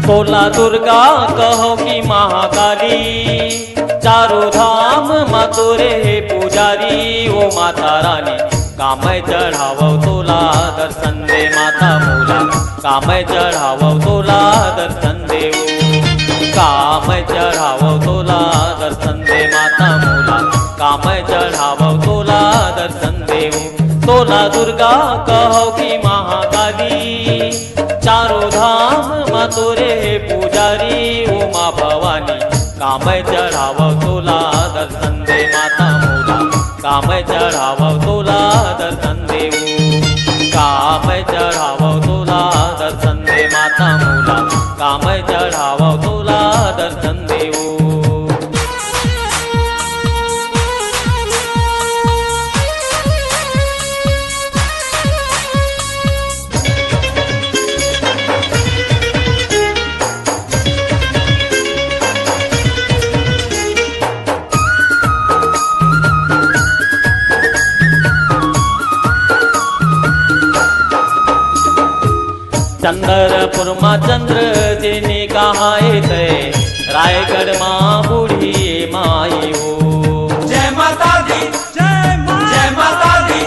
तोला दुर्गा कहो कि महाकाली, चारों धाम मातोरे हे पुजारी। ओ माता रानी कामय चढ़ावो तोला दर्शन दे माता मोला, कामय चढ़ावो तोला दर्शन देऊ, कामय चढ़ावो तोला दर्शन दे माता मोला, कामय चढ़ावो तोला दर्शन देऊ। तोला दुर्गा कहो कि महाकाली, चारों धाम मातोरे हे पुजारी। ओ माँ भवानी कामय चढ़ावो तोला दर्शन दे माता मोला, कामय चढ़ावो तोला दर्शन देऊ, कामय चढ़ावो तोला दर्शन दे माता मोला, कामय चढ़ावो तोला दर्शन देऊ। चंद्रपुर माँ चंद्र जिनी कहाए थे, रायगढ़ माँ बूढ़ी माई हो। जय माता दी, जय माता दी।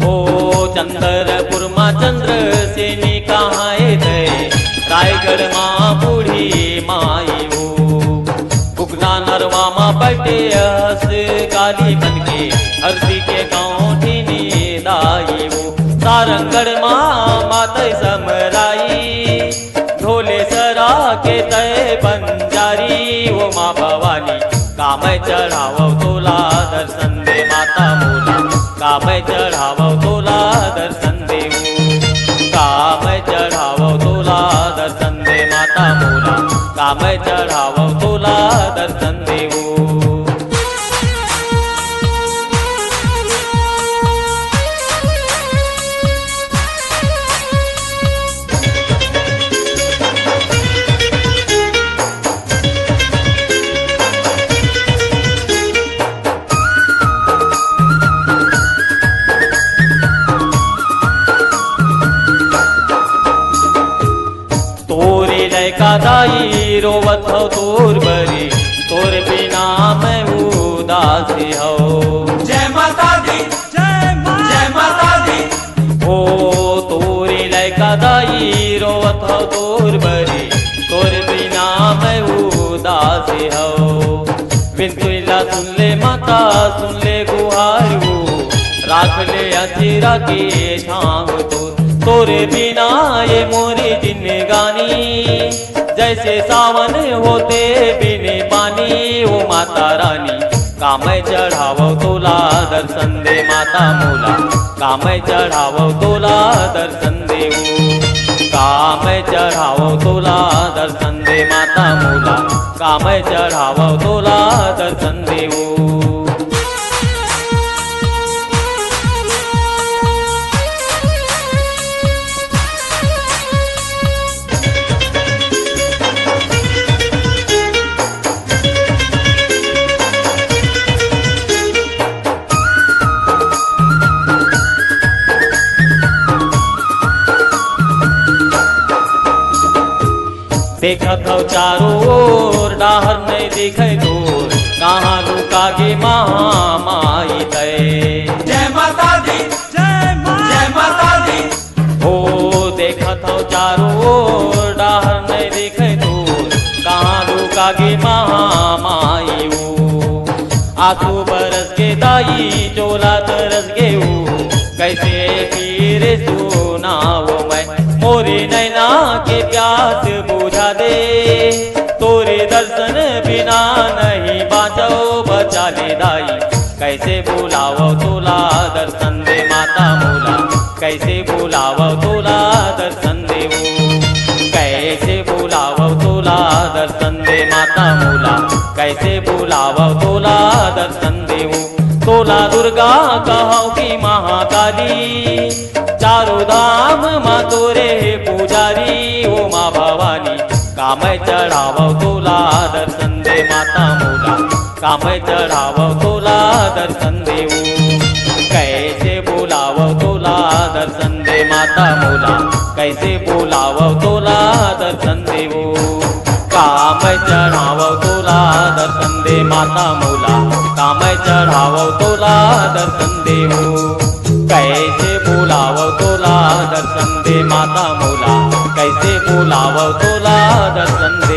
ओ चंद्रपुर माँ चंद्र जिनी कहाए थे, रायगढ़ माँ बूढ़ी माई हो। बुगना नरवा माँ बैठे हंस काली बन के, हरसी के गाँव ठीनी दाई हो। सारंगढ़ माँ माते समराई, ढोले सरा के तय बंजारी। वो माँ भवानी कामय चढ़ावो तोला दर्शन दे माता मोला, कामय चढ़ावो तोला दर्शन देऊ, कामय चढ़ावो तोला दर्शन दे माता मोला, कामय चढ़ावो तोला दर्शन देऊ। का दाई रोवत हो तोर बरी, तोर बिना मैं उदास हो। जय माता दी, जय माता दी। ओ तोरी लयका दाई रोवत हो तोर बरी, तोर बिना मैं उदास हो। बिंतुला सुन ले माता सुन ले गुहारू, राख ले अचीरा के छांग तोरे बिना ये मोरी जिंदगानी, जैसे सावन होते बिने पानी। ओ माता रानी कामय चढ़ावो तोला दर्शन दे माता मोला, कामय चढ़ावो तोला दर्शन देऊ, कामय चढ़ावो तोला दर्शन दे माता मोला, कामय चढ़ावो तोला दर्शन देऊ। देखत हो चारों ओर डाहर नहीं दिखे दूर, कहाँ लुका गे महामाई तय। जय माता दी, जय माता दी। ओ देखत हो चारों ओर डाहर नहीं दिखे दूर, कहाँ लुका गे महामाई हो। आंसू बरस के दाई चोला तरस गे हो, कैसे फिर सुनाओ मैं मोरे नैना के प्यास बुझा दे। तोरे दर्शन बिना नहीं बाँचो बचा ले दाई, कैसे बुलावो तोला दर्शन दे माता मोला, कैसे बुलावो तोला दर्शन देऊ, कैसे बुलावो तोला दर्शन दे माता मोला, कैसे बुलावो तोला दर्शन देऊ। तोला दुर्गा कहो कि महाकाली, चारों धाम माँ तोरे पुजारी। ओ माँ भवानी कामय चढ़ावो तोला दर्शन दे माता मोला, कामय चढ़ावो तोला दर्शन देऊ, कैसे बुलावो तोला दर्शन दे माता मोला, कैसे बुलावो तोला दर्शन देऊ। दे माता मौला कामय चढ़ावो तोला दर्शन देऊ कैसे बोलावो तोला दर्शन दे माता मौला कैसे बोलावो तोला दर्शन दे